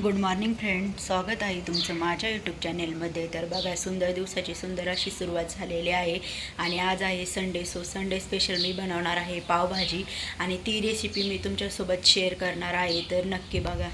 Good morning friend, स्वागत आहे तुमचं माझ्या यूट्यूब चॅनेलमध्ये. तर बघा, सुंदर दिवसाची सुंदर अशी सुरुवात झालेली आहे आणि आज आहे संडे. संडे स्पेशल मी बनवणार आहे पावभाजी आणि ती रेसिपी मी तुमच्यासोबत शेअर करणार आहे, तर नक्की बघा.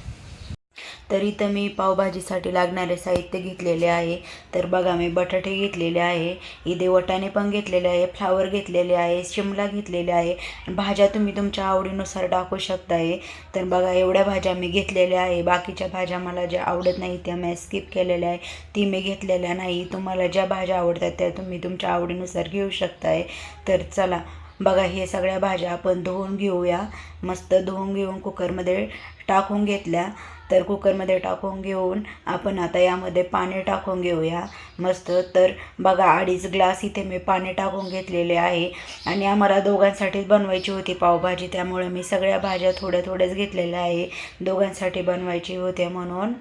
तर इथं मी पावभाजीसाठी लागणारे साहित्य घेतलेले आहे. तर बघा, मी बटाटे घेतलेले आहे, इथे वाटाणे पण घेतलेले आहे, फ्लावर घेतलेले आहे, शिमला घेतलेले आहे. भाज्या तुम्ही तुमच्या आवडीनुसार टाकू शकताय. तर बघा, एवढ्या भाज्या मी घेतलेल्या आहे. बाकीच्या भाज्या मला ज्या आवडत नाही त्या मी स्किप केलेल्या आहे, ती मी घेतलेल्या नाही. तुम्हाला ज्या भाज्या आवडतात त्या तुम्ही तुमच्या आवडीनुसार घेऊ शकताय. तर चला बघा, हे सगळ्या भाज्या आपण धुवून घेऊया. मस्त धुवून घेऊन कुकरमध्ये टाकून घेतल्या. तर कुकरमध्ये टाकून घेऊन आपण आता यामध्ये पाणी टाकून घेऊया मस्त. तर बघा, 2.5 ग्लास इथे मी पाणी टाकून घेतलेले आहे आणि आम्हाला दोघांसाठीच बनवायची होती पावभाजी, त्यामुळे मी सगळ्या भाज्या थोड्याच घेतलेल्या आहे. दोघांसाठी बनवायची होते म्हणून.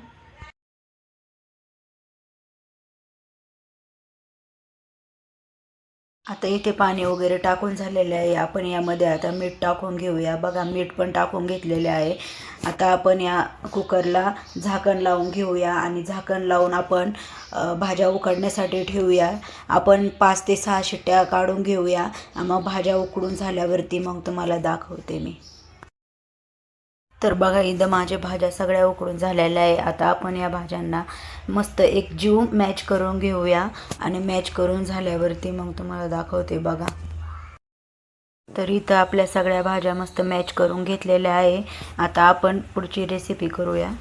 आता इथे पाणी वगैरे टाकून झालेले आहे. आपण यामध्ये आता मीठ टाकून घेऊया. बघा, मीठ पण टाकून घेतलेले आहे. आता आपण या कुकरला झाकण लावून घेऊया आणि झाकण लावून आपण भाज्या उकडण्यासाठी ठेवूया. आपण 5 ते 6 शिट्ट्या काढून घेऊया. मग भाज्या उकडून झाल्यावरती मग तुम्हाला दाखवते मी. तर बघा, इथं माझ्या भाज्या सगळ्या उकडून झालेल्या आहे. आता आपण या भाज्यांना मस्त एक जीव मॅच करून घेऊया आणि मॅच करून झाल्यावरती मग तुम्हाला दाखवते बघा. तर इथं आपल्या सगळ्या भाज्या मस्त मॅच करून घेतलेल्या आहे. आता आपण पुढची रेसिपी करूया.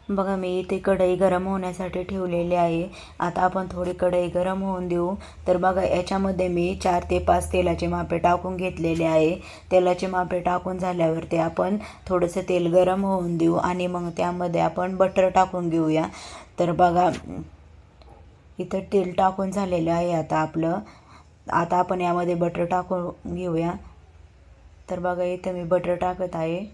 बघा, मी इथे कढई गरम होण्यासाठी ठेवलेली आहे. आता आपण थोडी कढई गरम होऊन देऊ. तर बघा, याच्यामध्ये मी 4 ते 5 तेलाचे मापे टाकून घेतलेले आहे. तेलाचे मापे टाकून झाल्यावरती आपण थोडंसं तेल गरम होऊन देऊ आणि मग त्यामध्ये आपण बटर टाकून घेऊया. तर बघा, इथं तेल टाकून झालेलं आहे आता आपण यामध्ये बटर टाकून घेऊया. तर बघा, इथं मी बटर टाकत आहे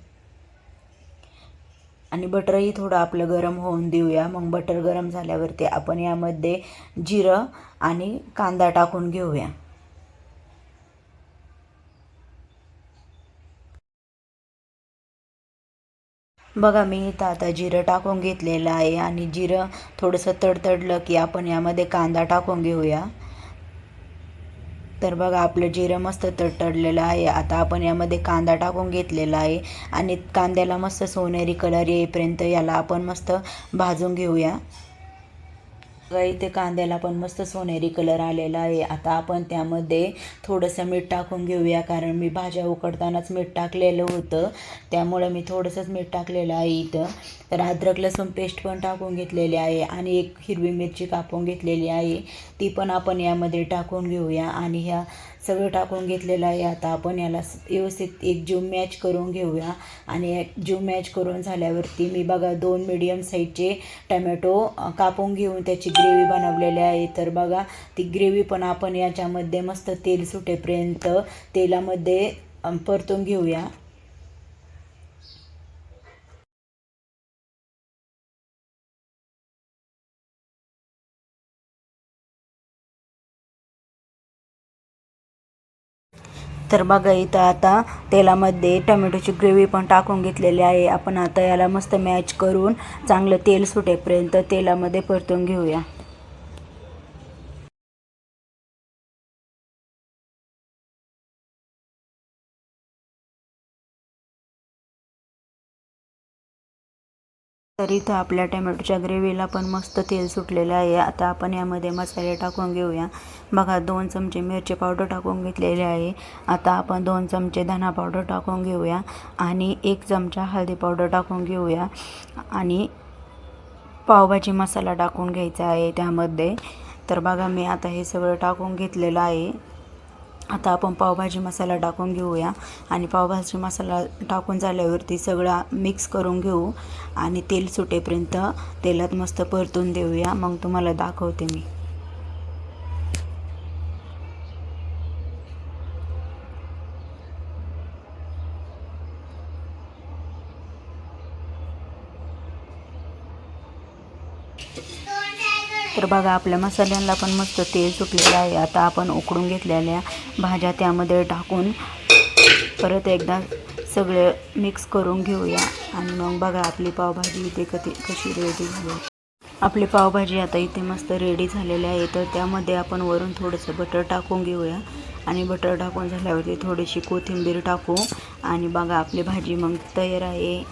आणि बटरही थोडं आपलं गरम होऊन देऊया. मग बटर गरम झाल्यावरती आपण यामध्ये जिरं आणि कांदा टाकून घेऊया. बघा, मी इथं आता जिरं टाकून घेतलेलं आहे आणि जिरं थोडंसं तडतडलं की आपण यामध्ये कांदा टाकून घेऊया. तर बघा, आपलं जिरं मस्त तडतडलेलं आहे. आता आपण यामध्ये कांदा टाकून घेतलेला आहे आणि कांद्याला मस्त सोनेरी कलर येईपर्यंत याला आपण मस्त भाजून घेऊया. बघा, इथे कांद्याला पण मस्त सोनेरी कलर आलेला आहे. आता आपण त्यामध्ये थोडंसं मीठ टाकून घेऊया, कारण मी भाज्या उकडतानाच मीठ टाकलेलं होतं, त्यामुळे मी थोडंसंच मीठ टाकलेलं आहे इथं. तर अद्रक लसूण पेस्ट पण टाकून घेतलेली आहे आणि एक हिरवी मिरची कापून घेतलेली आहे, ती पण आपण यामध्ये टाकून घेऊया आणि ह्या सगळं टाकून घेतलेलं आहे. आता आपण याला व्यवस्थित एक जीव मॅच करून घेऊया आणि एक जीव मॅच करून झाल्यावरती मी बघा 2 मीडियम साईजचे टमॅटो कापून घेऊन त्याची ग्रेव्ही बनवलेली आहे. तर बघा, ती ग्रेव्ही पण आपण याच्यामध्ये मस्त तेल सुटेपर्यंत तेलामध्ये परतून घेऊया. तर बघा, इथं आता तेलामध्ये टमॅटोची ग्रेव्ही पण टाकून घेतलेली आहे. आपण आता याला मस्त मॅच करून चांगलं तेल सुटेपर्यंत तेलामध्ये परतून घेऊया. तर इथं आपल्या टमॅटोच्या ग्रेव्हीला पण मस्त तेल सुटलेलं आहे. आता आपण यामध्ये मसाले टाकून घेऊया. बघा, 2 चमचे मिरची पावडर टाकून घेतलेले आहे. आता आपण 2 चमचे धना पावडर टाकून घेऊया आणि 1 चमचा हळदी पावडर टाकून घेऊया आणि पावभाजी मसाला टाकून घ्यायचा आहे त्यामध्ये. तर बघा, मी आता हे सगळं टाकून घेतलेलं आहे. आता आपण पावभाजी मसाला टाकून घेऊया आणि पावभाजी मसाला टाकून झाल्यावरती सगळा मिक्स करून घेऊ आणि तेल सुटेपर्यंत तेलात मस्त परतून देऊया. मग तुम्हाला दाखवते मी. तर बघा, आपल्या मसाल्यांना पण मस्त तेल सुटलेलं आहे. आता आपण उकडून घेतलेल्या भाज्या त्यामध्ये टाकून परत एकदा सगळे मिक्स करून घेऊया आणि मग बघा आपली पावभाजी इथे कशी रेडी झाली. आपली पावभाजी आता इथे मस्त रेडी झालेली आहे. तर त्यामध्ये आपण वरून थोडंसं बटर टाकून घेऊया आणि बटर टाकून झाल्यावरती थोडीशी कोथिंबीर टाकू आणि बघा आपली भाजी मग तयार आहे.